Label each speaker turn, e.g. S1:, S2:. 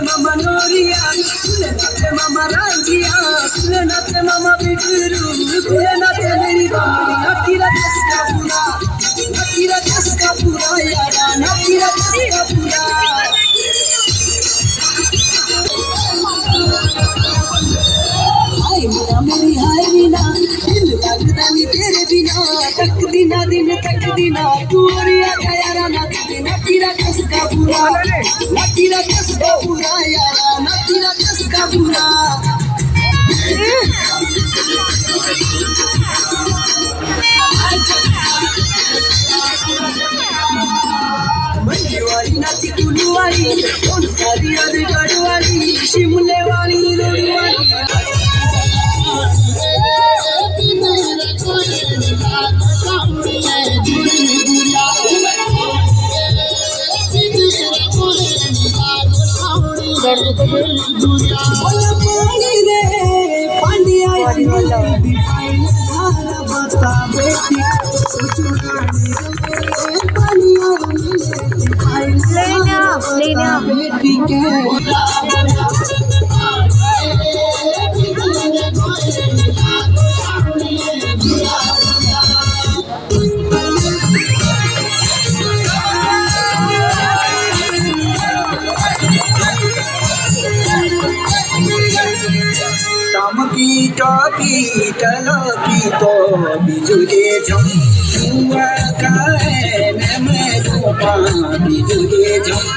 S1: Mama Noria, Mama Rangia, Mama Biduru, Meri Natira Kaskapura, Natira Kaskapura, Yara, Natira Kaskapura. Hi, Meri Hairina, Dil Lagda Ni Tere Bina, Tak Dina, Turia Kayara Natira Kaskapura, Natira Kaskapura, Yara, Natira Kaskapura. Mandiwali nati kuluwali, on sari adi gadwali, shimle wali rodwali. Tamaki toki talaki to bijule jam huwa kae me dhupa bijule jam